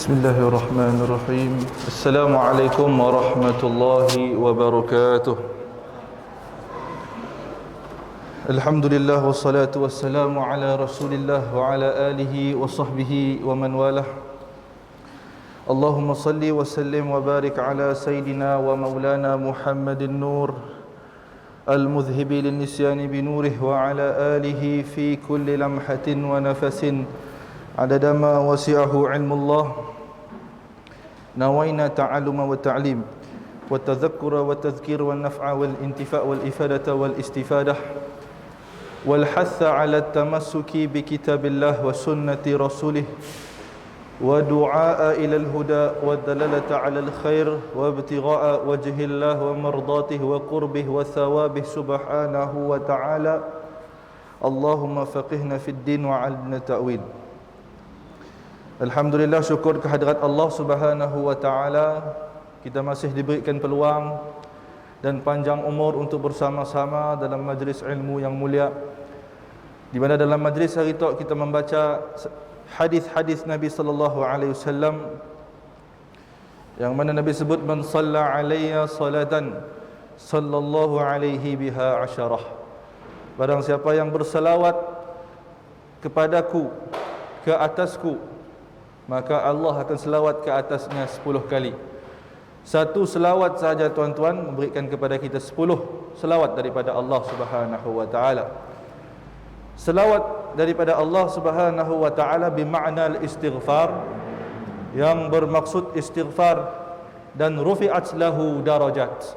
Bismillahirrahmanirrahim. Assalamualaikum warahmatullahi wabarakatuh. Alhamdulillah wassalatu wassalamu ala Rasulillah wa ala alihi wa sahbihi wa man walah. Allahumma salli wa sallim wa barik ala sayyidina wa maulana Muhammadin nur al-mudhhibi lin-nisyani bi nurihi wa ala alihi fi kulli lamhatin wa nafasin adada ma wasi'ahu ilmullah. Nawaina ta'alluma wa ta'lim wa tadhakkura wa tadhkir wa naf'a wal intifa' wal ifadata wal istifadah wal hatha 'ala at-tamassuki bi kitabillah wa sunnati rasulih wa du'a'a ila al-huda wa dalalata 'ala al-khair wa ibtigha'a wajhillah wa mardatihi wa qurbih wa thawabih subhanahu wa ta'ala. Allahumma faqihna fid din wa 'allimna ta'wil. Alhamdulillah, syukur kehadrat Allah Subhanahu wa taala, kita masih diberikan peluang dan panjang umur untuk bersama-sama dalam majlis ilmu yang mulia, di mana dalam majlis hari itu kita membaca hadis-hadis Nabi sallallahu alaihi wasallam yang mana Nabi sebut, man shalla alayya salatan sallallahu alaihi biha asyarah. Barang siapa yang berselawat kepadaku, ke atasku, maka Allah akan selawat ke atasnya 10 kali. Satu selawat saja tuan-tuan memberikan kepada kita 10 selawat daripada Allah Subhanahu wa taala. Selawat daripada Allah Subhanahu wa taala bermakna istighfar, yang bermaksud istighfar, dan rufi'at lahu darajat,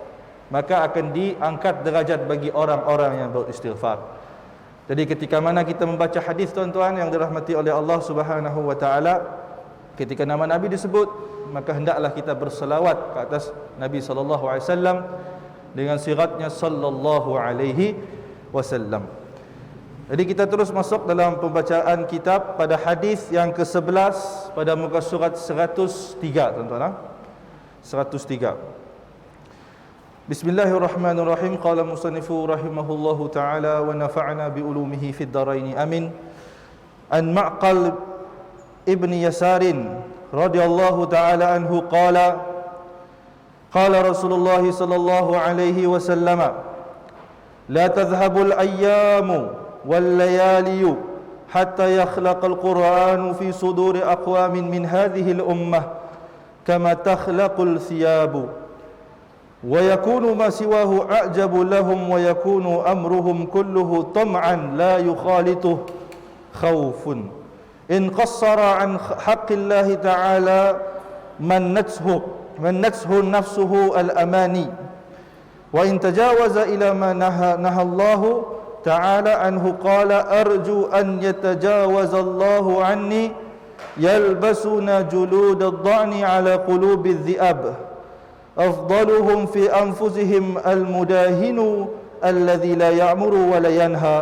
maka akan diangkat derajat bagi orang-orang yang beristighfar. Jadi ketika mana kita membaca hadis tuan-tuan yang dirahmati oleh Allah Subhanahu wa taala, ketika nama Nabi disebut, maka hendaklah kita berselawat ke atas Nabi sallallahu alaihi wasallam dengan siratnya sallallahu alaihi wasallam. Jadi kita terus masuk dalam pembacaan kitab pada hadis yang ke-11 pada muka surat 103 tuan-tuan. 103. Bismillahirrahmanirrahim. Qala musannifu rahimahullahu taala wa nafa'na bi ulumihi fid dharain amin. An Ma'qal Ibn Yasarin radhiyallahu ta'ala anhu qala Rasulullah sallallahu alaihi wasallam, la tadhhabul ayyamu wal layaliyu hatta yakhlaqal Qur'anu fi suduri aqwamin min hadhihi al ummah kama takhlaqul thiyabu wa yakunu ma siwahu a'jabu lahum wa yakunu amruhum kulluhu tam'an la yukhalituhu khawfun. In qassara an haqqillahi ta'ala mannathu nafsuhu al-amani wa in tajawaza ila ma nahallahu ta'ala anhu qala arju an yatajawaza Allahu anni yalbasuna julud ad-dha'ni ala qulubi adh-dhi'ab afdaluhum fi anfusihim al-mudahinu alladhi la ya'muru wa la yanha.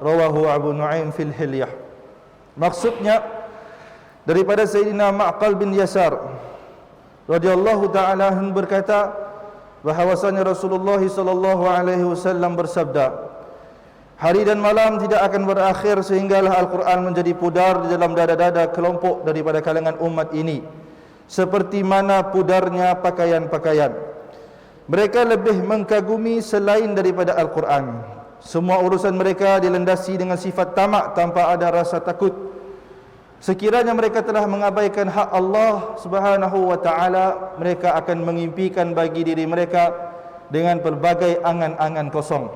Rawahu Abu Nu'aim fil Hilyah. Maksudnya daripada Sayyidina Ma'qal bin Yasar radhiyallahu ta'ala anhu berkata bahawasanya Rasulullah sallallahu alaihi wasallam bersabda, hari dan malam tidak akan berakhir sehinggalah Al-Quran menjadi pudar di dalam dada-dada kelompok daripada kalangan umat ini, seperti mana pudarnya pakaian-pakaian. Mereka lebih mengkagumi selain daripada Al-Quran. Semua urusan mereka dilandasi dengan sifat tamak tanpa ada rasa takut. Sekiranya mereka telah mengabaikan hak Allah Subhanahu wa taala, mereka akan mengimpikan bagi diri mereka dengan pelbagai angan-angan kosong.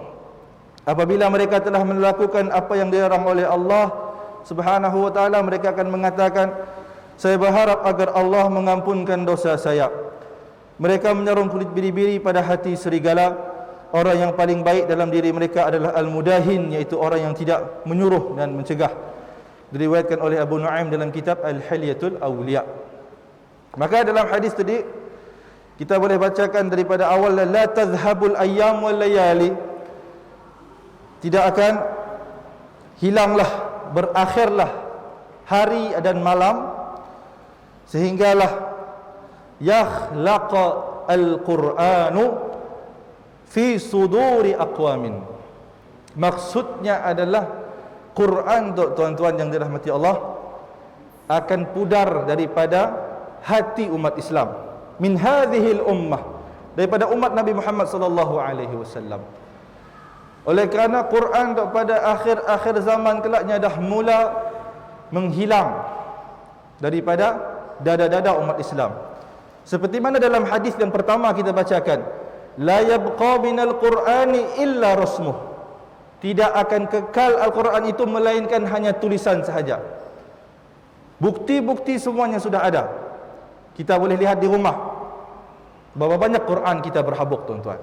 Apabila mereka telah melakukan apa yang dilarang oleh Allah Subhanahu wa taala, mereka akan mengatakan, saya berharap agar Allah mengampunkan dosa saya. Mereka menyarum kulit biri-biri pada hati serigala. Orang yang paling baik dalam diri mereka adalah al-mudahin, iaitu orang yang tidak menyuruh dan mencegah. Diriwayatkan oleh Abu Nu'aim dalam kitab Al-Hilyatul Awliya. Maka dalam hadis tadi kita boleh bacakan daripada awal, la tadhhabul ayyam wal layali, tidak akan hilanglah, berakhirlah hari dan malam sehinggalah yakhlaqa al-Qur'anu fi suduri aqwamin. Maksudnya adalah Quran, tuan-tuan yang dirahmati Allah, akan pudar daripada hati umat Islam, min hadhil ummah, daripada umat Nabi Muhammad sallallahu alaihi wasallam. Oleh kerana Quran pada akhir zaman kelaknya dah mula menghilang daripada dada-dada umat Islam. Seperti mana dalam hadis yang pertama kita bacakan, la yabqa minal Qur'ani illa rasmuh. Tidak akan kekal Al-Quran itu melainkan hanya tulisan sahaja. Bukti-bukti semuanya sudah ada. Kita boleh lihat di rumah. Berapa banyak Quran kita berhabuk, tuan-tuan.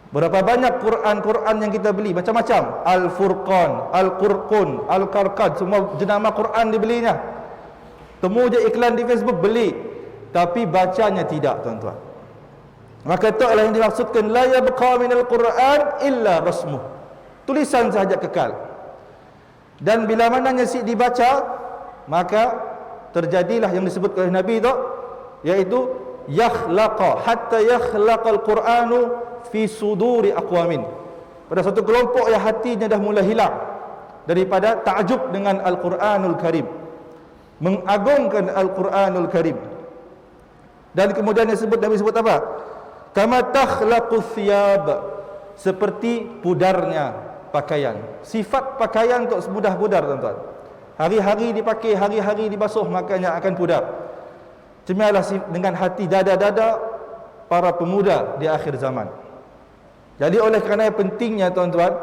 Berapa banyak Quran yang kita beli, macam-macam. Al-Furqan, Al-Qurqun, Al-Karqad, semua jenama Quran dibelinya. Temu je iklan di Facebook, beli. Tapi bacanya tidak, tuan-tuan. Maka itulah yang dimaksudkan, la yabqa minal Quran illa rasmuh. Tulisan sahaja kekal. Dan bila mananya si dibaca, maka terjadilah yang disebut oleh Nabi itu, iaitu yakhlaqa hatta yakhlaqal Qur'anu fi suduri aqwamin. Pada satu kelompok yang hatinya dah mula hilang daripada takjub dengan Al-Quranul Karim, mengagungkan Al-Quranul Karim. Dan kemudian Nabi sebut apa? Kama takhlaqu thiyab, seperti pudarnya pakaian. Sifat pakaian untuk mudah pudar, tuan-tuan. Hari-hari dipakai, hari-hari dibasuh, makanya akan pudar. Demikianlah dengan hati dada-dada para pemuda di akhir zaman. Jadi oleh kerana pentingnya, tuan-tuan,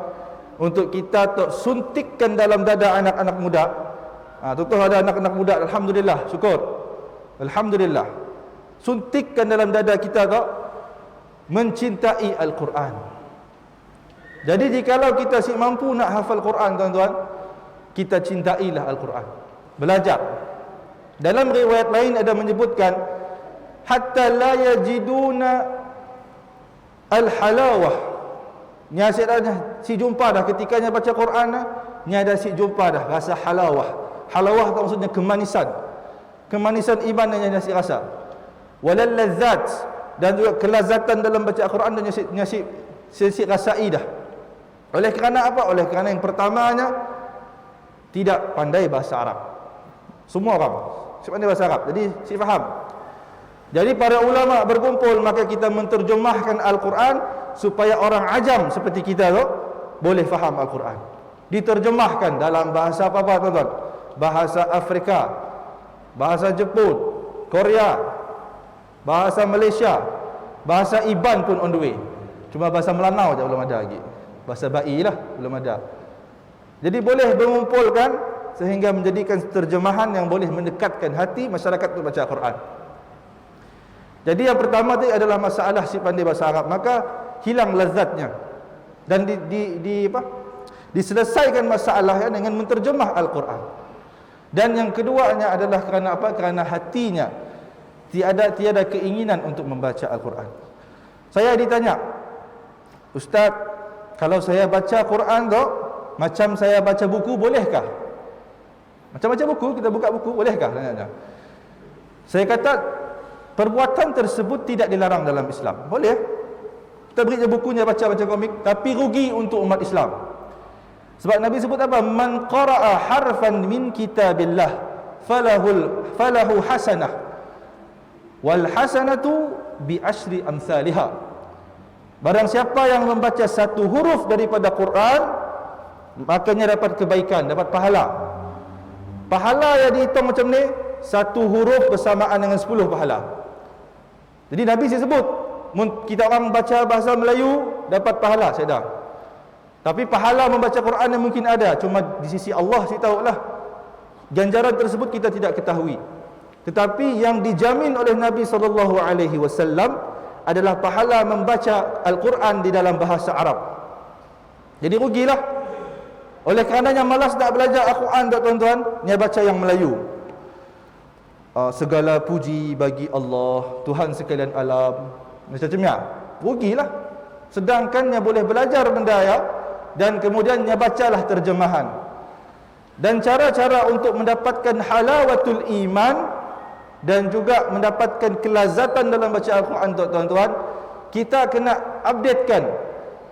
untuk kita suntikkan dalam dada anak-anak muda. Contoh ada anak-anak muda, alhamdulillah, syukur, alhamdulillah, suntikkan dalam dada kita mencintai Al-Quran. Jadi jikalau kita mampu nak hafal Quran, tuan-tuan, kita cintailah Al-Quran. Belajar. Dalam riwayat lain ada menyebutkan hatta la yajiduna al-halawah. Ni asyik si jumpa dah ketikanya baca Quran, ni ada si jumpa dah rasa halawah. Halawah tu maksudnya kemanisan. Kemanisan iman yang nasi rasa. Walal ladzat, dan juga kelazatan dalam baca Al-Quran dan nasi rasai dah. Oleh kerana apa? Oleh kerana yang pertamanya tidak pandai bahasa Arab. Semua orang pandai bahasa Arab, jadi si faham. Jadi para ulama berkumpul, maka kita menterjemahkan Al-Quran supaya orang ajam seperti kita tu boleh faham Al-Quran. Diterjemahkan dalam bahasa apa-apa, tuan-tuan? Bahasa Afrika, bahasa Jepun, Korea, bahasa Malaysia, bahasa Iban pun on the way. Cuma bahasa Melanau je belum ada lagi. Bahasa Ba'i lah belum ada. Jadi boleh mengumpulkan sehingga menjadikan terjemahan yang boleh mendekatkan hati masyarakat untuk baca Al-Quran. Jadi yang pertama tadi adalah masalah si pandai bahasa Arab, maka hilang lazatnya. Dan diselesaikan masalahnya dengan menterjemah Al-Quran. Dan yang keduanya adalah kerana apa? Kerana hatinya tiada keinginan untuk membaca Al-Quran. Saya ditanya, Ustaz, kalau saya baca Quran tu macam saya baca buku, bolehkah? Macam baca buku, kita buka buku, bolehkah? Saya kata, perbuatan tersebut tidak dilarang dalam Islam. Boleh. Kita beri je bukunya, baca-baca komik, tapi rugi untuk umat Islam. Sebab Nabi sebut apa? Man qara'a harfan min kitabillah falahu hasanah wal hasanatu bi asyri amsalihah. Barang siapa yang membaca satu huruf daripada Quran, makanya dapat kebaikan, dapat pahala. Pahala yang dihitung macam ni, satu huruf bersamaan dengan 10 pahala. Jadi Nabi saya sebut, kita orang baca bahasa Melayu dapat pahala, saya dah. Tapi pahala membaca Quran yang mungkin ada, cuma di sisi Allah saya tahulah. Ganjaran tersebut kita tidak ketahui. Tetapi yang dijamin oleh Nabi SAW adalah pahala membaca Al-Quran di dalam bahasa Arab. Jadi rugilah. Oleh kerananya malas nak belajar Al-Quran, tuan-tuan, dia baca yang Melayu. Segala puji bagi Allah, Tuhan sekalian alam, macam-macamnya. Rugilah. Sedangkan dia boleh belajar benda ya, dan kemudian dia bacalah terjemahan. Dan cara-cara untuk mendapatkan halawatul iman dan juga mendapatkan kelazatan dalam baca Al-Quran, tuan-tuan, kita kena updatekan.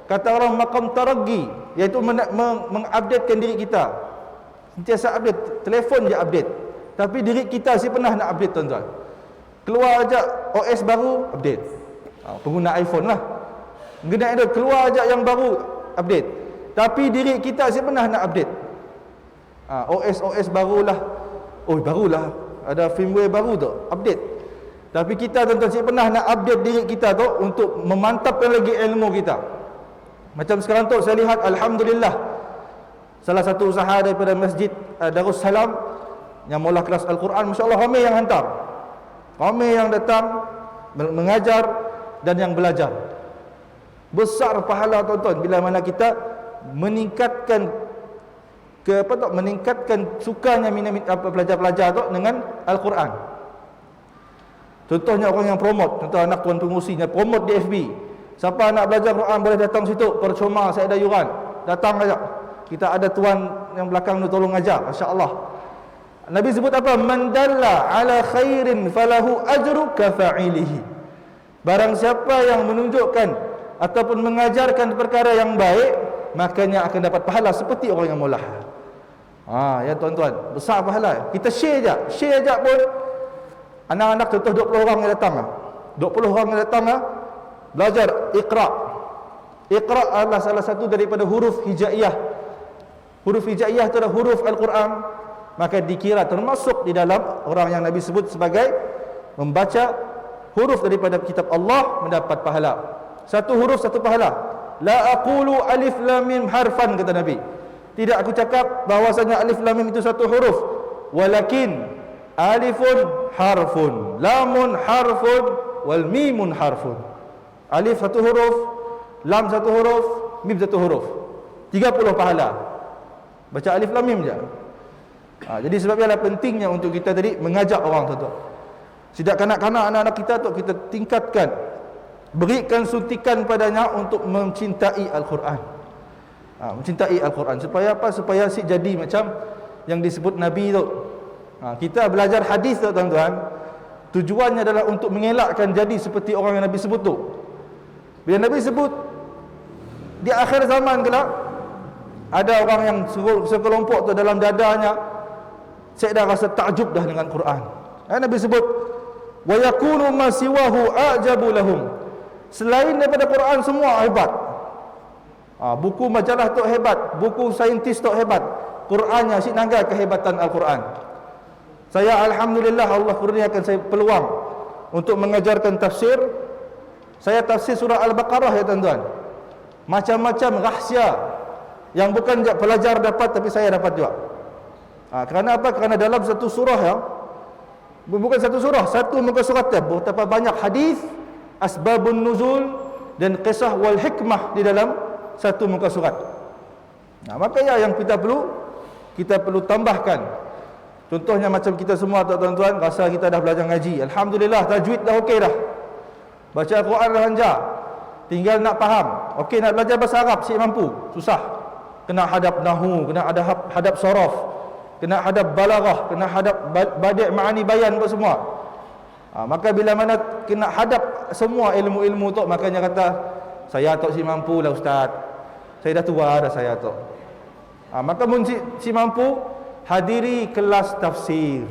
Kata orang maqam taraqi, iaitu mengupdatekan diri kita. Sentiasa update, telefon je update. Tapi diri kita si pernah nak update, tuan-tuan. Keluar ajak OS baru, update. Pengguna iPhone lah. Kena ada keluar ajak yang baru, update. Tapi diri kita si pernah nak update. OS barulah. Oh, barulah. Ada firmware baru tu, update. Tapi kita tuan-tuan si pernah nak update diri kita tu untuk memantapkan lagi ilmu kita. Macam sekarang tu saya lihat, alhamdulillah, salah satu usaha daripada Masjid Darussalam yang mula kelas Al-Quran, masya-Allah ramai yang hantar. Ramai yang datang mengajar dan yang belajar. Besar pahala tuan-tuan bila mana kita meningkatkan meningkatkan sukanya pelajar-pelajar tu dengan Al-Quran. Contohnya orang yang promote, contoh anak tuan pengurusinya promote di FB. Siapa nak belajar Quran boleh datang situ, percuma, saya ada yuran. Datang aja. Kita ada tuan yang belakang tu tolong ajar, masya-Allah. Nabi sebut apa? Man dalla ala khairin falahu ajru kafa'ilihi. Barang siapa yang menunjukkan ataupun mengajarkan perkara yang baik, makanya akan dapat pahala seperti orang yang maulah. Ya tuan-tuan, besar pahala. Kita share je pun. Anak-anak contoh 20 orang yang datang. 20 orang yang datang belajar Iqra. Iqra adalah salah satu daripada huruf hijaiyah. Huruf hijaiyah itu adalah huruf Al-Quran. Maka dikira termasuk di dalam orang yang Nabi sebut sebagai membaca huruf daripada kitab Allah mendapat pahala. Satu huruf satu pahala. La aqulu alif lam mim harfan, kata Nabi. Tidak aku cakap bahwasanya alif lam mim itu satu huruf, walakin alifun harfun, lamun harfun, wal mimun harfun. Alif satu huruf, lam satu huruf, mim satu huruf. 30 pahala. Baca alif lam mim je. Jadi sebabnya lah pentingnya untuk kita tadi mengajak orang tu. Sejak kanak-kanak anak-anak kita tu kita tingkatkan, berikan suntikan padanya untuk mencintai Al-Quran. Mencintai Al-Quran supaya apa? Supaya si jadi macam yang disebut Nabi tu. Kita belajar hadis tu tuan-tuan, tujuannya adalah untuk mengelakkan jadi seperti orang yang Nabi sebut tu. Bila Nabi sebut di akhir zaman kelak ada orang yang sekelompok tu dalam dadanya, saya dah rasa takjub dah dengan Quran. Nabi sebut wa yakunu ma siwahu ajabu lahum. Selain daripada Quran semua hebat. Buku majalah tu hebat, buku saintis tu hebat. Qurannya si nangga kehebatan Al-Quran. Saya alhamdulillah Allah kurniakan saya peluang untuk mengajarkan tafsir. Saya tafsir surah Al-Baqarah ya tuan-tuan. Macam-macam rahsia yang bukan pelajar dapat tapi saya dapat juga. Kerana apa? Kerana dalam satu surah bukan satu surah, satu muka surat betapa banyak hadis, asbabun nuzul dan kisah wal hikmah di dalam satu muka surat. Maka yang kita perlu tambahkan. Contohnya macam kita semua tuan-tuan rasa kita dah belajar ngaji, alhamdulillah tajwid dah okey dah. Baca Al-Quran dah lancar. Tinggal nak faham. Okey, nak belajar bahasa Arab si mampu, susah. Kena hadap nahu, kena ada hadap sorof, kena hadap balaghah, kena hadap badi' ma'ani bayan apa semua. Maka bila mana kena hadap semua ilmu-ilmu tu, makanya kata saya tak si mampu lah ustaz. Saya dah tua dah saya tu. Maka mun si mampu hadiri kelas tafsir.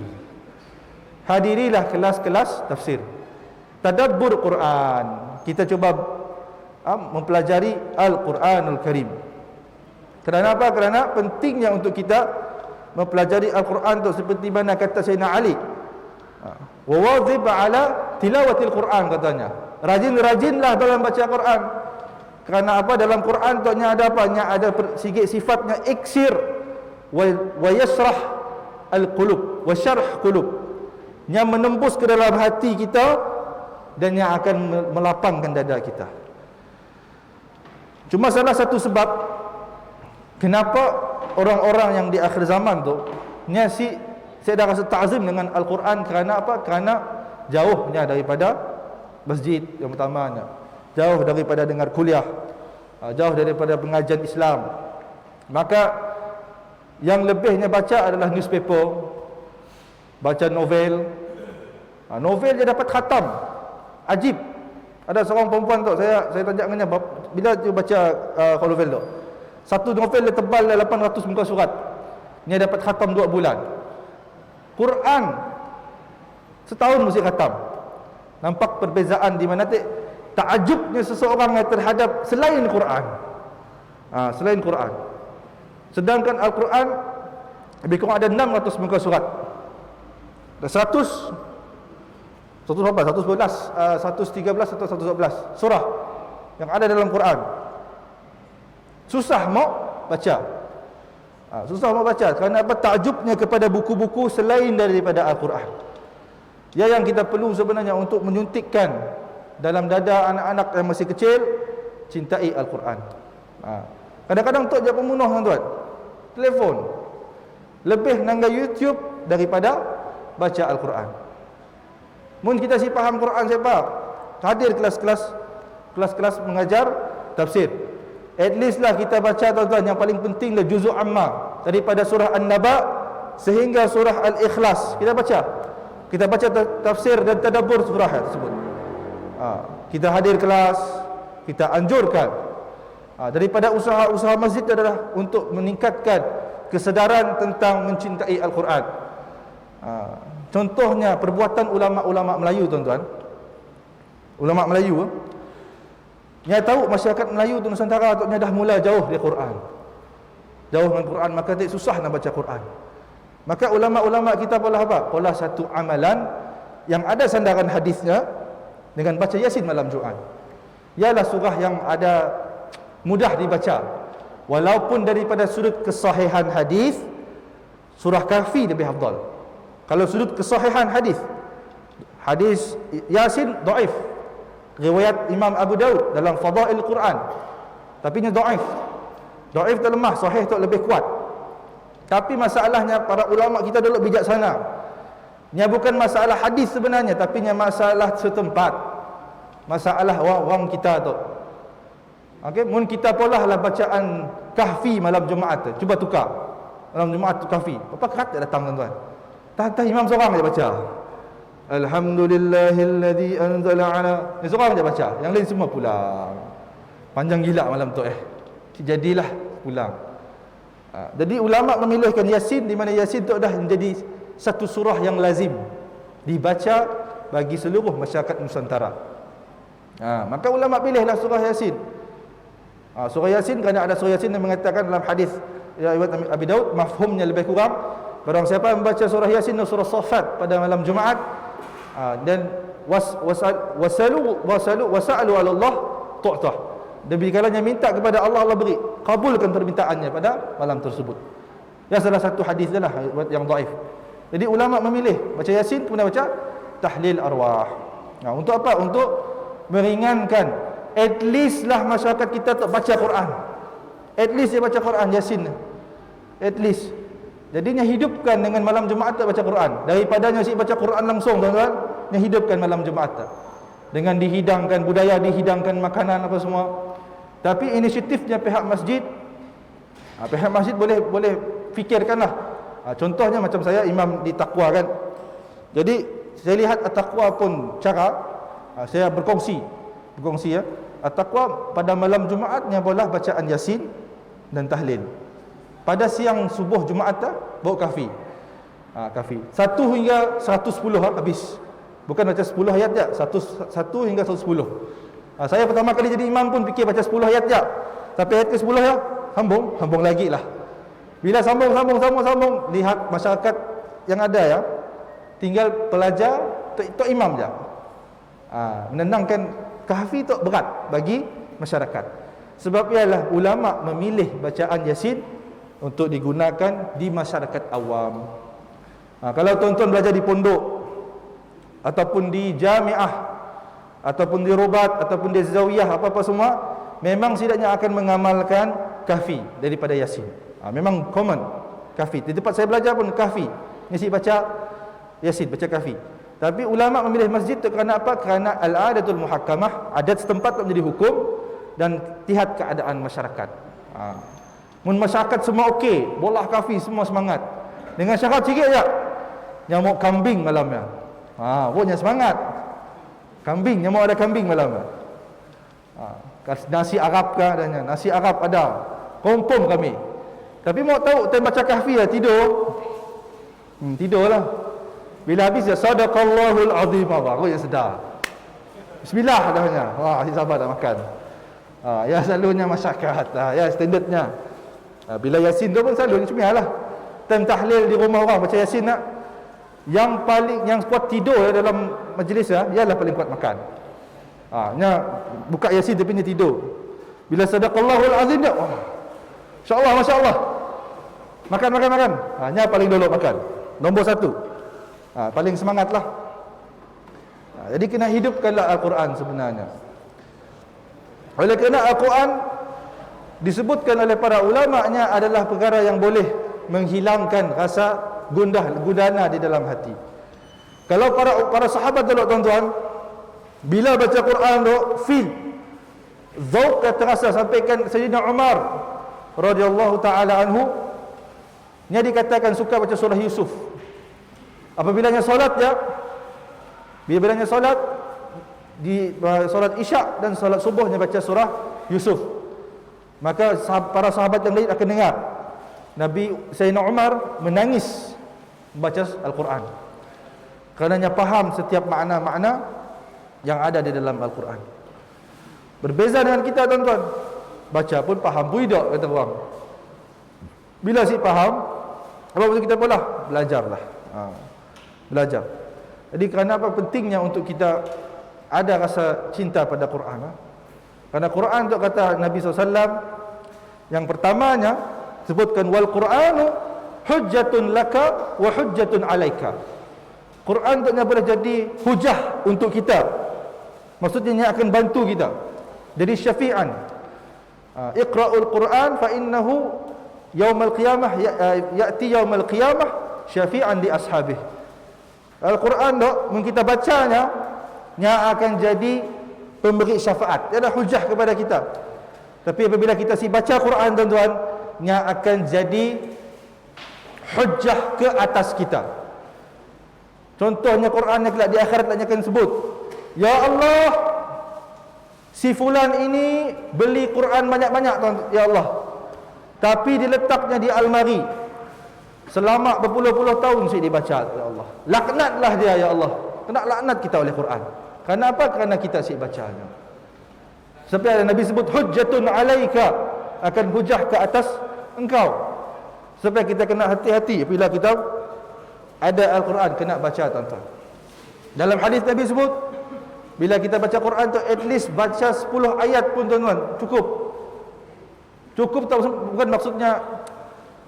Hadirilah kelas-kelas tafsir. Tadabbur Quran. Kita cuba mempelajari Al-Quranul Karim. Kerana apa? Kerana pentingnya untuk kita mempelajari Al-Quran tu seperti mana kata Sayyidina Ali. Wa wazib ala tilawatil Quran katanya. Rajin-rajinlah dalam baca Quran. Kerana apa? Dalam Quran tu ada apa? Ada sikit sifatnya iksir wa yasrah al-qulub wa syarh qulub. Yang menembus ke dalam hati kita dan yang akan melapangkan dada kita. Cuma salah satu sebab kenapa orang-orang yang di akhir zaman tu saya dah rasa ta'zim dengan Al-Quran. Kerana apa? Kerana jauhnya daripada masjid yang utamanya, jauh daripada dengar kuliah, jauh daripada pengajian Islam. Maka yang lebihnya baca adalah newspaper, baca novel. Novel dia dapat khatam. Ajib. Ada seorang perempuan tu, saya tanya dengan dia, bila dia baca novel tu, satu novel dia tebal 800 muka surat. Dia dapat khatam 2 bulan. Quran setahun mesti khatam. Nampak perbezaan di mana takjubnya seseorang terhadap selain Quran. Selain Quran. Sedangkan Al-Quran lebih kurang ada 600 muka surat. Ada 100 berapa? 111, 113 atau 112 surah yang ada dalam Quran. Susah mau baca. Susah mau baca kerana apa? Takjubnya kepada buku-buku selain daripada Al-Quran. Ya, yang kita perlu sebenarnya untuk menyuntikkan dalam dada anak-anak yang masih kecil, cintai Al-Quran. Kadang-kadang tok je pembunuh, tuan-tuan. Telefon lebih nangga YouTube daripada baca Al-Quran. Mun kita si faham Quran siapa? Hadir kelas-kelas mengajar tafsir. At least lah kita baca, tuan-tuan, yang paling penting lah juzuk amma daripada surah An-Naba sehingga surah Al-Ikhlas. Kita baca tafsir dan tadabbur surah tersebut. Kita hadir kelas, kita anjurkan. Daripada usaha masjid adalah untuk meningkatkan kesedaran tentang mencintai Al-Quran. Contohnya perbuatan ulama-ulama Melayu, tuan-tuan. Ulama Melayu nya tahu masyarakat Melayu tu Nusantara tu dah mula jauh dari Quran. Jauh dengan Quran, maka susah nak baca Quran. Maka ulama-ulama kita pola satu amalan yang ada sandaran hadisnya dengan baca Yasin malam Jumaat. Ialah surah yang ada mudah dibaca. Walaupun daripada sudut kesahihan hadis, surah Kahfi lebih afdal. Kalau sudut kesahihan hadis Yasin dhaif. Riwayat Imam Abu Daud dalam Fadail Quran. Tapi nya dhaif. Dhaif tu lemah, sahih tu lebih kuat. Tapi masalahnya para ulama kita dulu bijaksana. Nya bukan masalah hadis sebenarnya, tapi nya masalah setempat. Masalah orang kita tu. Okey, mun kita pola lah bacaan Kahfi malam Jumaat tu. Cuba tukar. Malam Jumaat tu Kahfi. Berapa kerat datang, tuan-tuan? Tak imam seorang je baca. Alhamdulillahilladzi anzala ala. Ni seorang je baca. Yang lain semua pulang. Panjang gila malam tu Jadilah pulang. Jadi ulama memilihkan Yasin, di mana Yasin tu dah menjadi satu surah yang lazim dibaca bagi seluruh masyarakat Nusantara. Maka ulama pilihlah surah Yasin. Surah Yasin kerana ada surah Yasin yang mengatakan dalam hadis riwayat Abi Daud, mafhumnya lebih kurang, barang siapa yang membaca surah Yasin dan surah Saffat pada malam Jumaat dan wasalu ala Allah tu'tah. Dan bila kalanya minta kepada Allah, Allah beri. Kabulkan permintaannya pada malam tersebut. Ya, salah satu hadis adalah yang dhaif. Jadi ulama memilih baca Yasin kemudian baca tahlil arwah. Untuk apa? Untuk meringankan at least lah masyarakat kita tak baca Quran. At least dia baca Quran Yasin. At least. Jadinya hidupkan dengan malam Jumaat tak baca Quran. Daripadanya si baca Quran langsung, tuan-tuan, yang hidupkan malam Jumaat tak. Dengan dihidangkan budaya, dihidangkan makanan apa semua. Tapi inisiatifnya pihak masjid, pihak masjid boleh fikirkanlah. Contohnya macam saya imam di Taqwa kan. Jadi saya lihat At-Taqwa pun cara saya berkongsi ya. At-Taqwa pada malam Jumaatnya boleh bacaan Yasin dan tahlil. Pada siang subuh Jumaat bawa Kahfi. Kahfi 1 hingga 110 habis. Bukan baca 10 ayat je, 1 hingga 110. Saya pertama kali jadi imam pun fikir baca 10 ayat je. Tapi ayat ke 10 ya, sambung lagi lah. Bila sambung, lihat masyarakat yang ada ya, tinggal pelajar, tok imam je. Menenangkan Kahfi tu berat bagi masyarakat. Sebab ialah ulama memilih bacaan Yasin untuk digunakan di masyarakat awam. Kalau tuan-tuan belajar di pondok ataupun di jamiah ataupun di rubat ataupun di zawiyah apa-apa semua, memang setidaknya akan mengamalkan Kahfi daripada Yasin. Memang common Kahfi. Di tempat saya belajar pun Kahfi. Mesti baca Yasin, baca Kahfi. Tapi ulama memilih masjid tu kerana apa? Kerana al-adatul muhakkamah, adat setempat menjadi hukum dan lihat keadaan masyarakat. Mun masyarakat semua okey, bolah Kahfi semua semangat. Dengan syarat sikit je, nyamuk kambing malamnya. Pokoknya semangat. Kambing, nyamuk ada kambing malamnya. Nasi Arab ke adanya? Nasi Arab ada. Confirm kami. Tapi mau tahu time baca Kahfi lah tidur. Tidurlah. Bila habis ya sadaqallahul azim, baru je sedar. Bismillah dahnya. Wah, asyik sabar dah makan. Ya selalunya masyarakat. Ya standardnya. Bila Yasin tu pun selalunya bismillah. Time tahlil di rumah orang baca Yasin nak. Yang kuat tidur dalam majlis ialah paling kuat makan. Buka Yasin tapi dia tidur. Bila sadaqallahul azim dia, insya-Allah, masya-Allah. Makan. Nya paling dulu makan. Nombor 1. Paling semangatlah. Jadi kena hidupkanlah Al-Quran sebenarnya. Oleh kerana Al-Quran disebutkan oleh para ulama-nya adalah perkara yang boleh menghilangkan rasa gundana di dalam hati. Kalau para sahabat dulu tuan-tuan, bila baca Quran tu feel zauq terasa, sampaikan Sayyidina Umar radhiyallahu taala anhu nya dikatakan suka baca surah Yusuf. Apabila solat bila solat di solat Isyak dan solat subuhnya baca surah Yusuf, maka para sahabat yang lain akan dengar Nabi Sayyidina Umar menangis membaca Al-Quran kerana faham setiap makna-makna yang ada di dalam Al-Quran. Berbeza dengan kita tuan-tuan, baca pun faham pun tidak, kata orang. Bila si faham, apa maksud kita pula? Belajarlah. Belajar. Jadi kerana apa pentingnya untuk kita ada rasa cinta pada Quran? Kerana Quran tu kata Nabi SAW, yang pertamanya sebutkan wal Quranu hujjatun laka wa hujjatun alaika. Quran tu boleh jadi hujah untuk kita. Maksudnya dia akan bantu kita. Jadi syafi'an. Iqra'ul Quran fa innahu yaumal qiyamah ya'ti yaumal qiyamah syafi'an li ashabih. Al-Quran tu mun kita bacanya nya akan jadi pemberi syafaat. Dia ada hujah kepada kita. Tapi apabila kita baca Quran tuan-tuan, nya akan jadi hujah ke atas kita. Contohnya Quran yang kelak di akhirat akan sebut, ya Allah, si fulan ini beli Quran banyak-banyak tuan, ya Allah, tapi diletaknya di almari selama berpuluh-puluh tahun saya dibaca, ya Allah. Laknatlah dia, ya Allah. Kena laknat kita oleh Quran. Kenapa? Kerana kita bacanya. Sampai ada Nabi sebut hujjatun alaika, akan hujah ke atas engkau. Sampai kita kena hati-hati bila kita ada Al-Quran kena baca tuan-tuan. Dalam hadis Nabi sebut, bila kita baca Quran tu at least baca 10 ayat pun tuan-tuan, cukup. Cukup tak, bukan maksudnya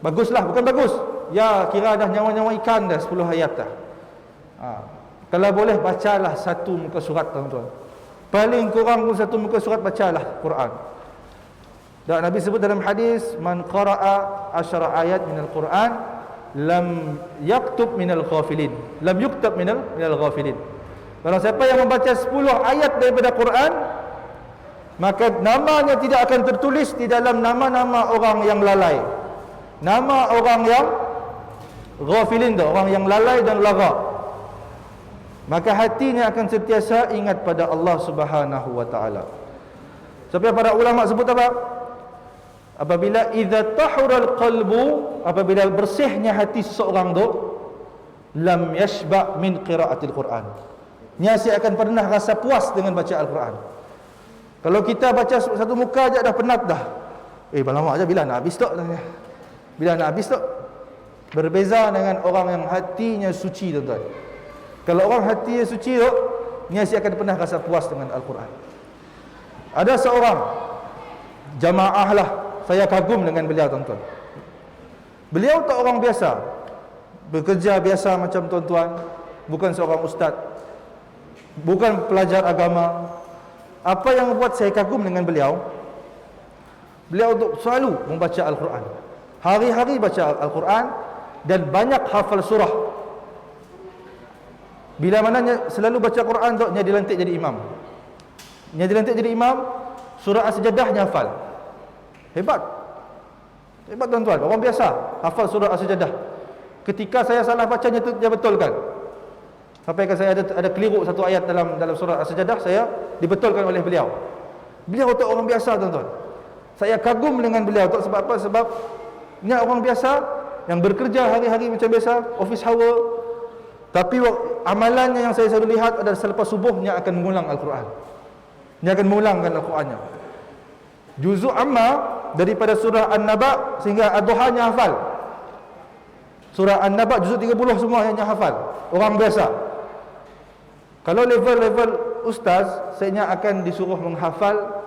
baguslah, bukan bagus. Ya kira dah nyawa-nyawa ikan dah 10 ayat dah. Kalau boleh bacalah satu muka surat tuan-tuan. Paling kurang pun satu muka surat bacalah Quran. Dan Nabi sebut dalam hadis, man qara'a 10 ayat minal Quran lam yaktub minal ghafilin. Lam yuktab minal ghafilin. Kalau siapa yang membaca 10 ayat daripada Quran, maka namanya tidak akan tertulis di dalam nama-nama orang yang lalai. Nama orang yang ghafilin tu, orang yang lalai dan lara. Maka hatinya akan sentiasa ingat pada Allah Subhanahu wa taala. Sampai para ulama sebut apa? Apabila idza tahural qalbu, apabila bersihnya hati seseorang tu, lam yashba min qiraatil Quran. Nya si akan pernah rasa puas dengan baca Al-Quran. Kalau kita baca satu muka aja dah penat dah. Lama aja bila nak habis tak? Bila nak habis tak? Berbeza dengan orang yang hatinya suci tuan-tuan. Kalau orang hatinya suci tu, nya si akan pernah rasa puas dengan Al-Quran. Ada seorang jamaah lah, saya kagum dengan beliau tuan-tuan. Beliau tak orang biasa, bekerja biasa macam tuan-tuan, bukan seorang ustaz, bukan pelajar agama. Apa yang membuat saya kagum dengan beliau, beliau tu selalu membaca Al-Quran, hari-hari baca Al-Quran, dan banyak hafal surah. Bila mananya selalu baca Quran tu, dia dilantik jadi imam. Dia dilantik jadi imam, surah As-Sajdah dia hafal. Hebat. Hebat tuan-tuan, orang biasa hafal surah As-Sajdah. Ketika saya salah bacanya tu dia betulkan. Sampai kan saya ada keliru satu ayat dalam surah As-Sajdah, saya dibetulkan oleh beliau. Beliau tu orang biasa tuan-tuan. Saya kagum dengan beliau tu sebab apa? Sebab dia orang biasa yang bekerja hari-hari macam biasa, office hour, Tapi amalannya yang saya selalu lihat adalah selepas subuhnya akan mengulang Al-Quran. Dia akan mengulangkan Al-Qurannya. Juzuk amma daripada surah An-Naba sehingga Ad-Duhanya hafal. Surah An-Naba juzuk 30 semua yang hafal. Orang biasa. Kalau level-level ustaz, saya akan disuruh menghafal.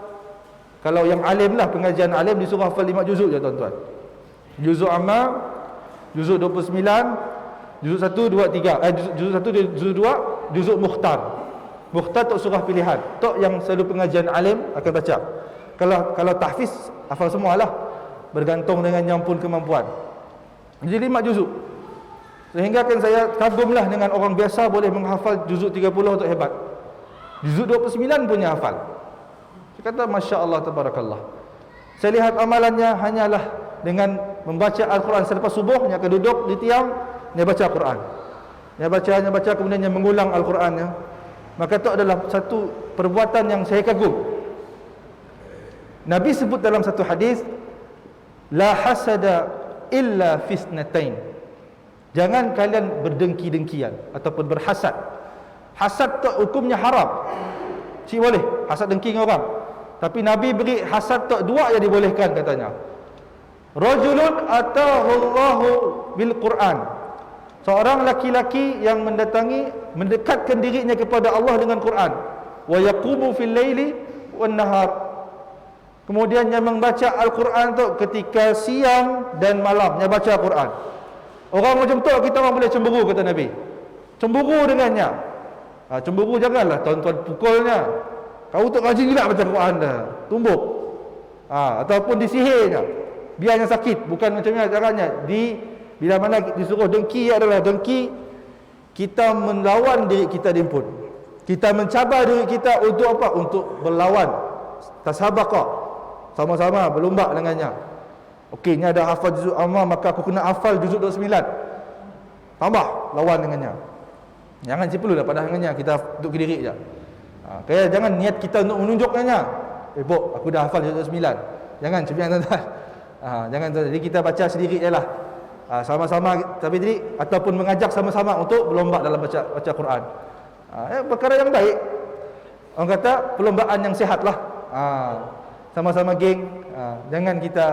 Kalau yang alim lah, pengajian alim disuruh hafal 5 juzuk je tuan-tuan. Juzuk amma, juzuk 29, juzuk 1, 2, 3. Juzuk 1, juzuk 2, juzuk mukhtar. Mukhtar tok surah pilihan. Tok yang selalu pengajian alim akan baca. Kalau tahfiz hafal semualah, bergantung dengan yang pun kemampuan. Jadi 5 juzuk. Sehingga kan saya kagumlah dengan orang biasa boleh menghafal juzuk 30 tu hebat. Juzuk 29 punya hafal. Saya kata masya-Allah tabarakallah. Saya lihat amalannya hanyalah dengan membaca Al-Quran selepas subuh, dia akan duduk di tiang, dia baca Al-Quran. Dia baca kemudian dia mengulang Al-Qurannya. Maka itu adalah satu perbuatan yang saya kagum. Nabi sebut dalam satu hadis, la hasada illa fisnatain. Jangan kalian berdengki-dengkian ataupun berhasad. Hasad tu hukumnya haram. Cik boleh hasad dengki dengan orang. Tapi Nabi beri hasad tu dua yang dibolehkan katanya. Rajulun atahu Allahu bil Quran. Seorang laki-laki yang mendekatkan dirinya kepada Allah dengan Quran. Wa yaqumu fil laili wan nahar. Kemudian dia membaca Al-Quran tu ketika siang dan malam, dia baca Al-Quran. Orang macam tu kita orang boleh cemburu, kata Nabi. Cemburu dengannya. Cemburu janganlah tuan-tuan pukulnya. Kau tu rajin gila baca Quran dah. Tumbuk. Ataupun disihirnya. Biarnya sakit, bukan macam ni caranya. Bila mana disuruh dengki adalah dengki, kita melawan diri kita dimpun. Kita mencabar diri kita untuk apa? Untuk berlawan. Tasabaqa. Sama-sama berlomba dengannya. Okey, ni ada hafal juzuk amma, maka aku kena hafal juzuk 29. Tambah lawan dengannya. Jangan perlulah pada dengannya, kita duduk ke diri je. Kaya jangan niat kita untuk menunjukkannya. Bok, aku dah hafal juzuk 29. Jangan macam ni tuan-tuan. Jangan. Jadi kita baca sendiri jelah. Sama-sama tapi jadi ataupun mengajak sama-sama untuk berlomba dalam baca Quran. Perkara yang baik. Orang kata perlombaan yang sihatlah. Sama-sama geng. Jangan kita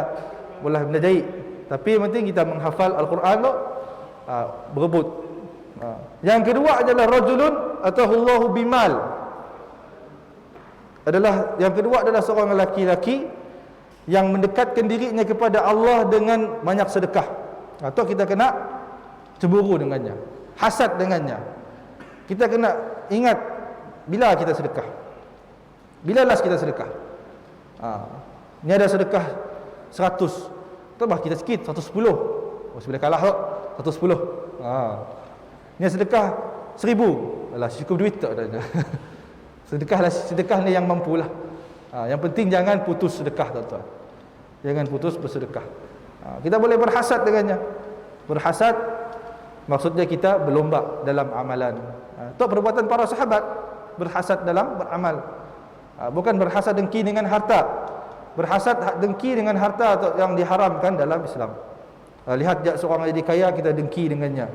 bolah benda jahit. Tapi yang penting kita menghafal Al-Quran tu, berebut. Yang kedua adalah rajulun atahu Allahu bimal. Yang kedua adalah seorang laki-laki yang mendekatkan dirinya kepada Allah dengan banyak sedekah. Atau kita kena cemburu dengannya, hasad dengannya. Kita kena ingat bila kita sedekah. Bila last kita sedekah? Ni ada sedekah 100. Tambah kita sikit 110. Sudah kalah tak? 110. Ni sedekah 1000. Alah cukup duit tak ada. Sedekah ni yang mampulah. Yang penting jangan putus sedekah tuan-tuan. Jangan putus bersedekah. Kita boleh berhasad dengannya. Berhasad maksudnya kita berlomba dalam amalan. Itu perbuatan para sahabat, berhasad dalam beramal. Bukan berhasad dengki dengan harta. Berhasad dengki dengan harta yang diharamkan dalam Islam. Lihat seorang jadi kaya, kita dengki dengannya.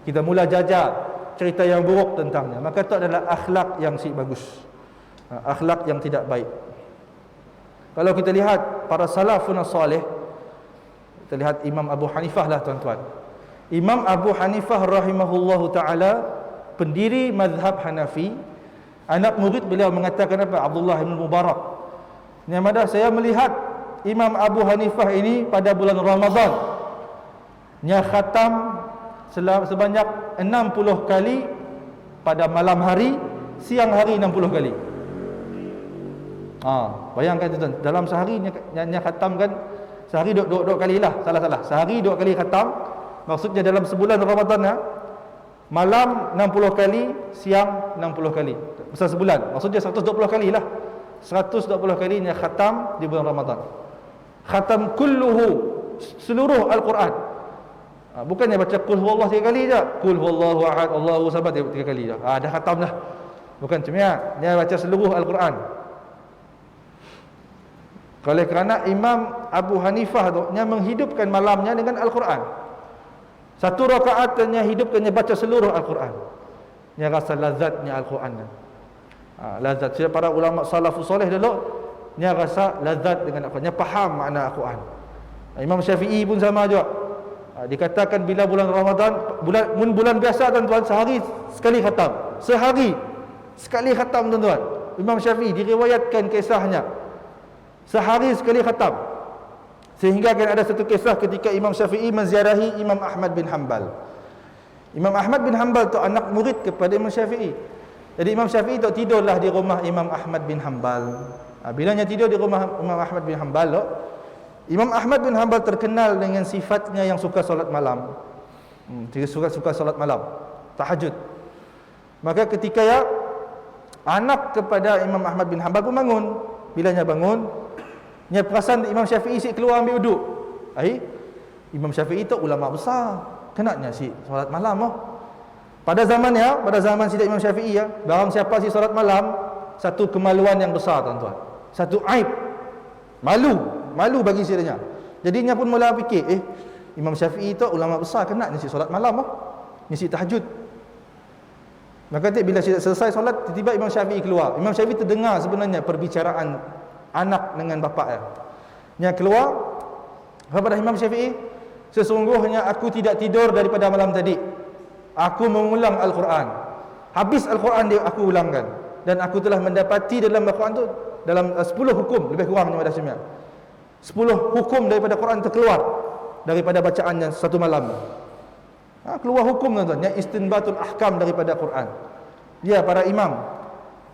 Kita mula jajar cerita yang buruk tentangnya. Maka itu adalah akhlak yang si bagus. Akhlak yang tidak baik. Kalau kita lihat para salafun salih, kita lihat Imam Abu Hanifah lah tuan-tuan. Imam Abu Hanifah rahimahullahu ta'ala, pendiri mazhab Hanafi. Anak murid beliau mengatakan apa? Abdullah bin Mubarak. Yang mana saya melihat Imam Abu Hanifah ini pada bulan Ramadan, nya khatam sebanyak 60 kali pada malam hari, siang hari 60 kali. Bayangkan tuan, dalam sehari nya khatam kan, sehari dua kali lah, salah. Sehari 2 kali khatam. Maksudnya dalam sebulan Ramadan malam 60 kali, siang 60 kali. Besar sebulan. Maksudnya 120 kali lah. 120 kalinya khatam di bulan Ramadan. Khatam kulluhu, seluruh Al-Quran. Bukannya baca qul huwallahu 3 kali je. Qul huwallahu ahad, Allahu samad 3 kali je. Dah khatam dah. Bukan macam ni. Dia baca seluruh Al-Quran. Oleh kerana Imam Abu Hanifah tu, dia menghidupkan malamnya dengan Al-Quran. Satu rakaat tanya hidup tanya baca seluruh Al-Quran. Dia rasa lazatnya Al-Quran. Lazat. Sila para ulama salafus soleh dulu, dia rasa lazat dengan Al-Quran. Dia faham makna Al-Quran. Imam Syafi'i pun sama juga. Dikatakan bila bulan Ramadan, bulan biasa tuan-tuan, sehari sekali khatam. Sehari sekali khatam tuan-tuan. Imam Syafi'i diriwayatkan kisahnya sehari sekali khatam. Sehingga kan ada satu kisah ketika Imam Syafi'i menziarahi Imam Ahmad bin Hanbal. Imam Ahmad bin Hanbal tu anak murid kepada Imam Syafi'i. Jadi Imam Syafi'i tu tidurlah di rumah Imam Ahmad bin Hanbal. Bilanya tidur di rumah Imam Ahmad bin Hanbal, Imam Ahmad bin Hanbal terkenal dengan sifatnya yang suka solat malam. Dia suka solat malam, tahajud. Maka ketika anak kepada Imam Ahmad bin Hanbal pun bangun. Bilanya bangun, dia perasan Imam Syafi'i si keluar ambil wuduk. Imam Syafi'i tu ulama besar, kenanya si solat malam. Pada zaman Sidaq Imam Syafi'i barang siapa si solat malam, satu kemaluan yang besar tuan-tuan. Satu aib. Malu bagi dirinya. Jadinya pun mula fikir, Imam Syafi'i tu ulama besar, kenanya si solat malam ni si tahajud. Maka bila selesai solat, tiba-tiba Imam Syafi'i keluar. Imam Syafi'i terdengar sebenarnya perbicaraan anak dengan bapaknya. Dia keluar kepada Imam Syafi'i, sesungguhnya aku tidak tidur daripada malam tadi. Aku mengulang Al-Quran. Habis Al-Quran dia aku ulangkan. Dan aku telah mendapati dalam Al-Quran tu dalam 10 hukum, lebih kurang macam mana 10 hukum daripada Quran terkeluar daripada bacaannya satu malam. Keluar hukum tuan-tuan, yang istinbatul ahkam daripada Quran. Dia para imam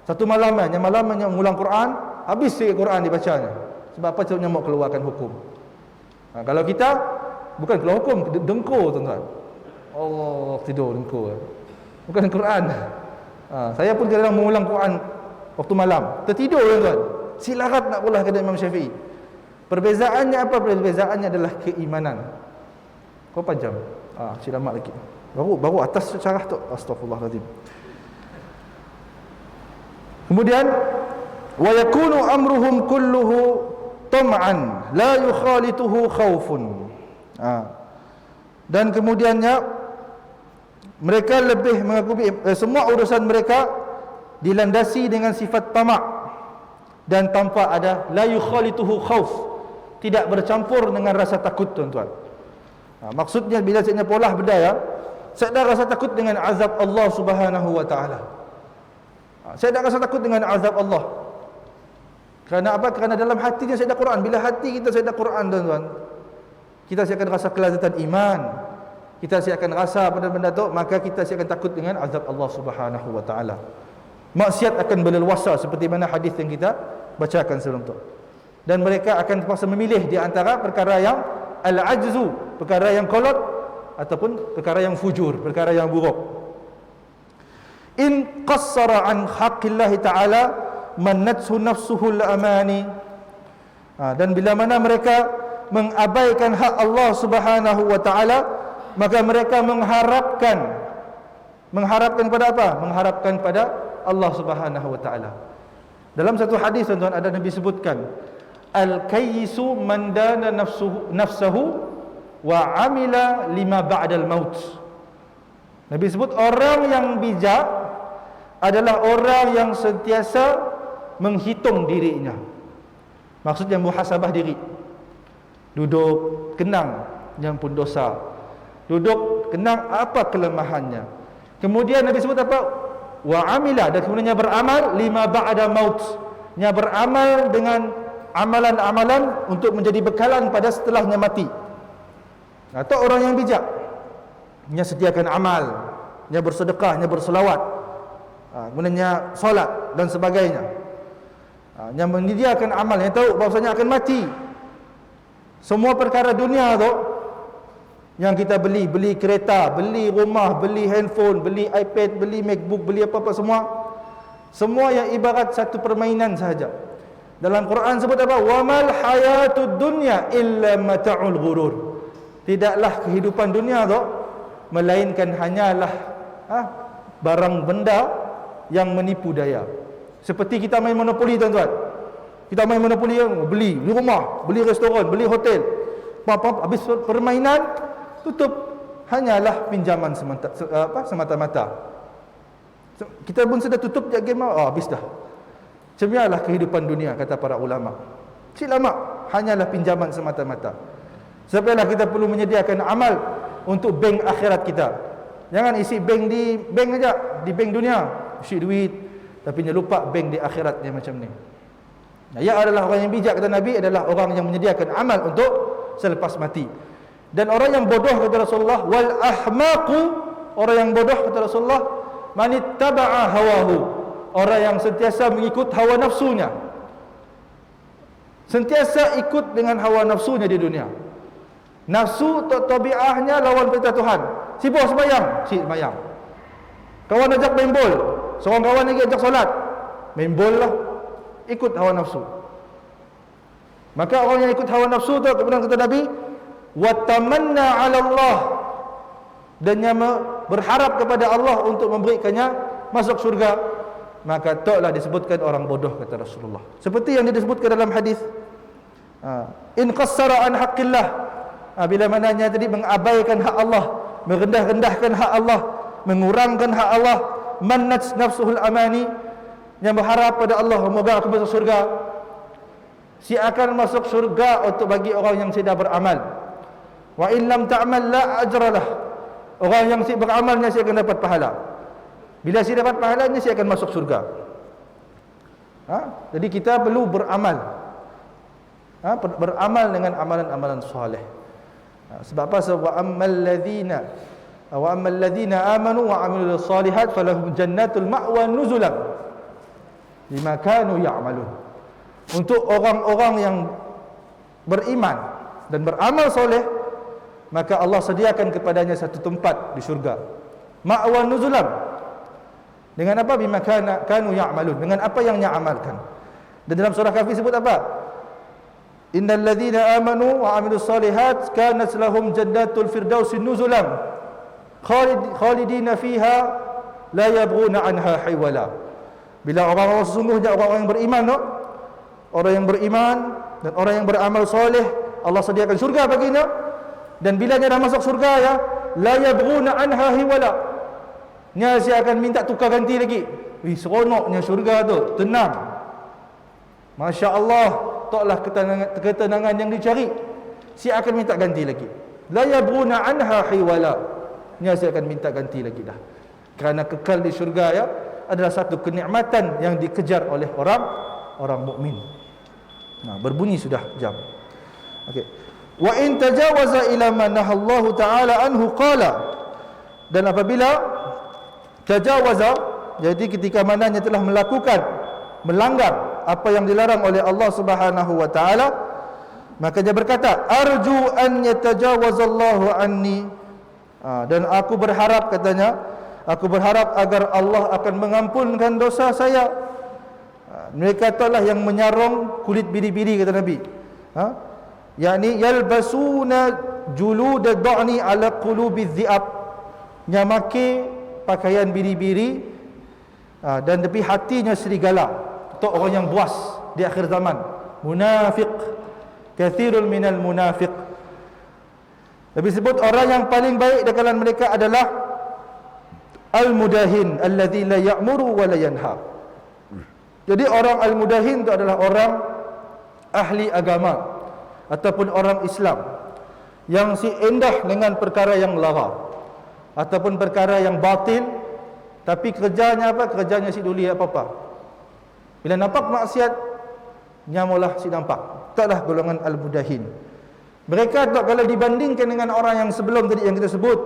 satu malamnya mengulang Quran, habis sikit Quran dibacanya. Sebab apa? Sebabnya mau keluarkan hukum. Kalau kita bukan keluar hukum, dengkur tuan-tuan. Allah, tidur dengkur. Bukan Quran. Saya pun kadang mengulang Quran waktu malam, tertidur tuan-tuan. Silarat nak pula kata Imam Syafi'i. Perbezaannya apa? Perbezaannya adalah keimanan. Berapa jam? Silamat lagi. Baru atas syarah tu. Astaghfirullahalazim. Kemudian wa yakunu amruhum kulluhu tam'an la yukhalituhu khaufun. Dan kemudiannya mereka lebih mengakui semua urusan mereka dilandasi dengan sifat tamak dan tanpa ada la yukhalituhu khauf, tidak bercampur dengan rasa takut tuan-tuan. Maksudnya bila saya polah berdaya, saya dah rasa takut dengan azab Allah Subhanahu wa taala. Saya dah rasa takut dengan azab Allah. Kerana apa? Kerana dalam hatinya saya ada Quran. Bila hati kita saya ada Quran tuan-tuan, kita akan rasa kelazatan iman. Kita akan rasa benda-benda tu, maka kita akan takut dengan azab Allah Subhanahu wa taala. Maksiat akan berleluasa seperti mana hadis yang kita bacakan sebelum tu. Dan mereka akan terpaksa memilih di antara perkara yang al-ajzu, perkara yang kolot, ataupun perkara yang fujur, perkara yang buruk. In qassara an haqqillahi ta'ala mannathu nafsuhu al-amani. Dan bila mana mereka mengabaikan hak Allah Subhanahu wa taala, maka mereka mengharapkan pada apa? Mengharapkan pada Allah Subhanahu wa taala. Dalam satu hadis tuan-tuan ada Nabi sebutkan, al-kayyisu man dana nafsahu wa amila lima ba'dal maut. Nabi sebut orang yang bijak adalah orang yang sentiasa menghitung dirinya. Maksudnya muhasabah diri. Duduk kenang yang pun dosa. Duduk kenang apa kelemahannya. Kemudian Nabi sebut apa? Wa amila, dan kemudiannya beramal lima ba'da maut. Nya beramal dengan amalan-amalan untuk menjadi bekalan pada setelahnya mati. Atau orang yang bijak, nya sediakan amal, nya bersedekah, nya berselawat, kemudiannya solat dan sebagainya. Nya menyediakan amal, yang tahu bahawasanya akan mati. Semua perkara dunia tu yang kita beli kereta, beli rumah, beli handphone, beli iPad, beli MacBook, beli apa-apa semua yang ibarat satu permainan sahaja. Dalam Quran sebut apa? Wamal hayatud dunya illa mata'ul ghurur. Tidaklah kehidupan dunia tu melainkan hanyalah barang benda yang menipu daya. Seperti kita main monopoli tuan-tuan. Kita main monopoli, beli rumah, beli restoran, beli hotel. Habis permainan tutup. hanyalah pinjaman semata-mata. Kita pun sudah tutup je game, habis dah. Cemialah kehidupan dunia, kata para ulama. Cik lama, hanyalah pinjaman semata-mata. Sebablah kita perlu menyediakan amal untuk bank akhirat kita. Jangan isi bank di bank aja, di bank dunia, isi duit, tapi dia lupa bank di akhirat dia macam ni. Ya adalah orang yang bijak, kata Nabi, adalah orang yang menyediakan amal untuk selepas mati. Dan orang yang bodoh, kata Rasulullah, wal ahmaqu, orang yang bodoh, kata Rasulullah, manittaba'a hawahu, orang yang sentiasa mengikut hawa nafsunya, sentiasa ikut dengan hawa nafsunya di dunia. Nafsu tabi'ahnya lawan perintah Tuhan. Si bos sembahyang, si sembahyang. Kawan ajak main bol, seorang kawan lagi ajak solat, main bol lah, ikut hawa nafsu. Maka orang yang ikut hawa nafsu tu, kemudian kata Nabi, wa tamanna 'ala Allah, dan yang berharap kepada Allah untuk memberikannya masuk syurga, maka taklah disebutkan orang bodoh, kata Rasulullah. Seperti yang disebutkan dalam hadis, in qassara an haqqillah, bila mananya tadi mengabaikan hak Allah, merendah-rendahkan hak Allah, mengurangkan hak Allah, mannat nafsuhul amani, yang berharap pada Allah, semoga aku masuk surga. Si akan masuk surga untuk bagi orang yang tidak beramal. Wa in lam ta'mal la ajralah, orang yang si beramalnya si akan dapat pahala. Bila si dapat pahalanya, si akan masuk surga. Jadi kita perlu beramal, beramal dengan amalan-amalan soleh. Sebab apa? Sebab wa ammal ladzina amanu wa amilus solihat falahum jannatul ma'wa nuzulan bima kanu ya'malun. Untuk orang-orang yang beriman dan beramal soleh, maka Allah sediakan kepadanya satu tempat di syurga, ma'wa nuzulan. Dengan apa? Bima kanu ya'malun, dengan apa yang dia amalkan. Dan dalam surah Kahfi sebut apa? Innal ladzina amanu wa amilus solihat kanat lahum jannatul firdausi nuzulan khalidina fiha la yabghuna anha hiwala. Bila orang-orang sesungguhnya orang-orang yang beriman, orang yang beriman dan orang yang beramal soleh, Allah sediakan surga baginya. Dan bila dia dah masuk surga, ya, la yabghuna anha hiwala, nya dia akan minta tukar ganti lagi. Seronoknya syurga tu, tenang, Masya Allah, taklah ketenangan yang dicari. Dia akan minta ganti lagi. La yabghuna anha hiwala, nya dia akan minta ganti lagi dah. Kerana kekal di syurga, ya, adalah satu kenikmatan yang dikejar oleh orang mukmin. Nah, berbunyi sudah jam. Okey. Wa in tajawaza ila ma nahallahu ta'ala anhu qala, dan apabila tajawaza, jadi ketika mananya telah melakukan, melanggar apa yang dilarang oleh Allah Subhanahu wa taala, maka dia berkata, arju an yatajawazallahu anni, dan aku berharap, katanya, aku berharap agar Allah akan mengampunkan dosa saya. Mereka itulah yang menyarong kulit biri-biri, kata Nabi. Yani yalbasuna julud ad-da'ni ala qulubi dhi'ab, nyamake pakaian biri-biri dan tepi hatinya serigala. Untuk orang yang buas di akhir zaman, munafiq, kathirul minal munafiq. Nabi sebut orang yang paling baik di kalangan mereka adalah al-mudahin alladzi la ya'muru wa la yanha. Jadi orang al-mudahin itu adalah orang ahli agama ataupun orang Islam yang si endah dengan perkara yang lara ataupun perkara yang batil, tapi kerjanya apa? Kerjanya si duli apa-apa. Bila nampak maksiat, nyamulah si nampak. Taklah golongan al-mudahin. Mereka tak, kalau dibandingkan dengan orang yang sebelum tadi yang kita sebut,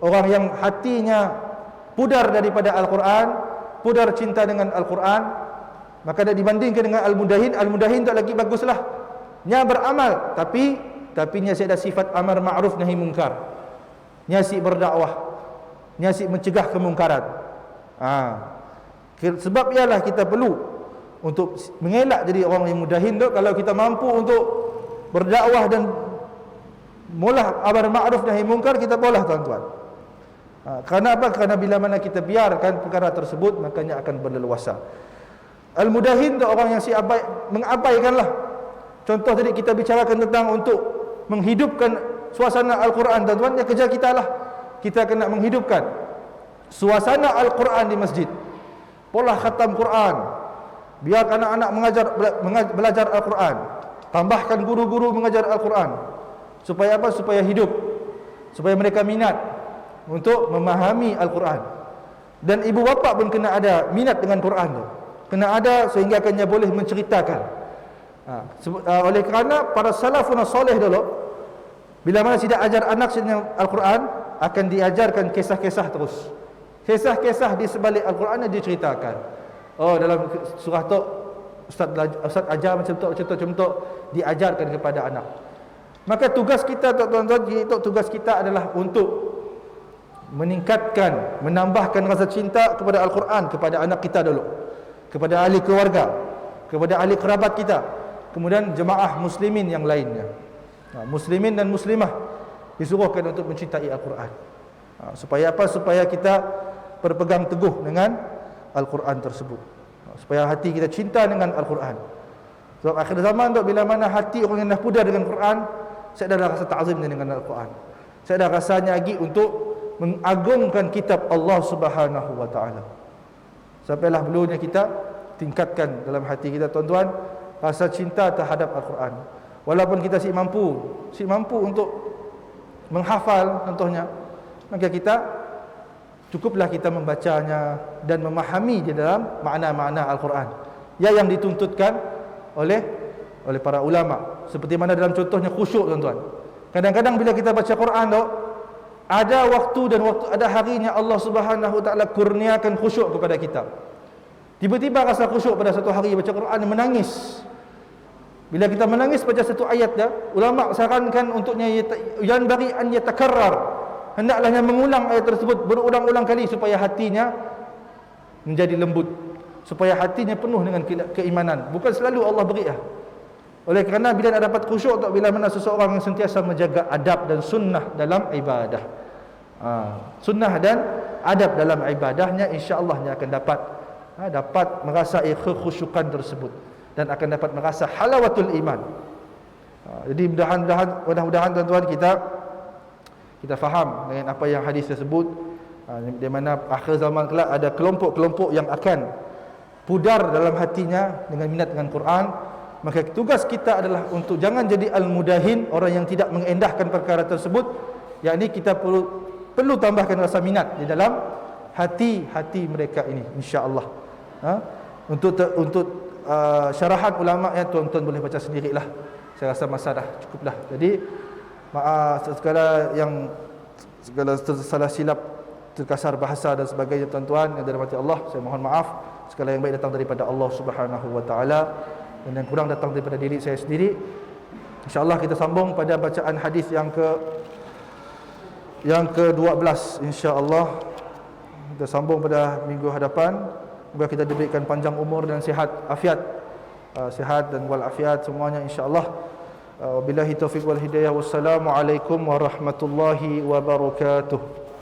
orang yang hatinya pudar daripada Al-Quran, pudar cinta dengan Al-Quran, maka dah dibandingkan dengan al-mudahin. Al-mudahin tak lagi baguslah, nya beramal, tapi nya ada sifat amar ma'ruf nahi mungkar, nya si berdakwah, nya si mencegah kemungkaran. Sebab ialah kita perlu untuk mengelak jadi orang yang mudahin tu. Kalau kita mampu untuk berdakwah dan mulah amar ma'ruf nahi mungkar, kita boleh, tuan-tuan. Kerana apa? Kerana bila mana kita biarkan perkara tersebut, makanya akan berleluasa. Al-mudahin tu orang yang si mengabaikanlah. Contoh tadi kita bicarakan tentang untuk menghidupkan suasana Al-Quran, tuan-tuan, yang kerja kita lah. kita kena menghidupkan suasana Al-Quran di masjid. Pola khatam Quran, biar anak-anak belajar Al-Quran. Tambahkan guru-guru mengajar Al-Quran. Supaya apa? Supaya hidup, supaya mereka minat untuk memahami Al-Quran. Dan ibu bapa pun kena ada minat dengan Quran tu, kena ada sehingga akannya boleh menceritakan. Oleh kerana para salafun soleh dulu, bila mana tidak ajar anak dengan Al-Quran, akan diajarkan kisah-kisah terus. Kisah-kisah di sebalik Al-Quran yang diceritakan. Oh, dalam surah tu Ustaz ajar macam tu, diajarkan kepada anak. Maka tugas kita tuan-tuan, tugas kita adalah untuk meningkatkan, menambahkan rasa cinta kepada Al-Quran kepada anak kita dulu, kepada ahli keluarga, kepada ahli kerabat kita, kemudian jemaah muslimin yang lainnya. Muslimin dan muslimah disuruhkan untuk mencintai Al-Quran. Supaya apa? Supaya kita berpegang teguh dengan Al-Quran tersebut, supaya hati kita cinta dengan Al-Quran. Sebab akhir zaman tu, bila mana hati orang yang dah pudar dengan Quran, saya dah rasa ta'zim dengan Al-Quran, saya dah rasanya lagi untuk mengagungkan kitab Allah Subhanahu wa taala. Sampailah perlunya kita tingkatkan dalam hati kita tuan-tuan rasa cinta terhadap Al-Quran. Walaupun kita si mampu untuk menghafal contohnya, maka kita cukuplah kita membacanya dan memahami di dalam makna-makna Al-Quran yang dituntutkan oleh para ulama. Seperti mana dalam contohnya khusyuk tuan-tuan. Kadang-kadang bila kita baca Quran tu, ada waktu dan ada harinya Allah Subhanahu wa taala kurniakan khusyuk kepada kita. Tiba-tiba rasa khusyuk pada satu hari baca Quran, menangis. Bila kita menangis baca satu ayat dah, ulama sarankan untuknya yan bari an yatakarrar, hendaklah mengulang ayat tersebut berulang-ulang kali supaya hatinya menjadi lembut, supaya hatinya penuh dengan keimanan. Bukan selalu Allah beri lah. Oleh kerana bila nak dapat khusyuk tu, bila mana seseorang yang sentiasa menjaga adab dan sunnah dalam ibadah. Sunnah dan adab dalam ibadahnya, insya-Allah dia akan dapat merasai kekhusyukan tersebut dan akan dapat merasa halawatul iman. Jadi mudah-mudahan tuan-tuan kita faham dengan apa yang hadis tersebut, di mana akhir zaman kelak ada kelompok-kelompok yang akan pudar dalam hatinya dengan minat dengan Quran. Maka tugas kita adalah untuk jangan jadi al-mudahin, orang yang tidak mengendahkan perkara tersebut. Yakni kita perlu tambahkan rasa minat di dalam hati-hati mereka ini, insya-Allah. Untuk syarahan ulama yang tuan-tuan boleh baca sendirilah. Saya rasa masa dah cukuplah. Jadi segala salah silap, terkasar bahasa dan sebagainya tuan-tuan yang dirahmati Allah, saya mohon maaf. Segala yang baik datang daripada Allah Subhanahu wa taala dan yang kurang datang daripada diri saya sendiri. Insya-Allah kita sambung pada bacaan hadis yang ke-12, insya-Allah. Kita sambung pada minggu hadapan. Semoga kita diberikan panjang umur dan sihat afiat, sihat dan wal afiat semuanya, insya-Allah. Wabillahi taufiq wal hidayah. Wassalamualaikum warahmatullahi wabarakatuh.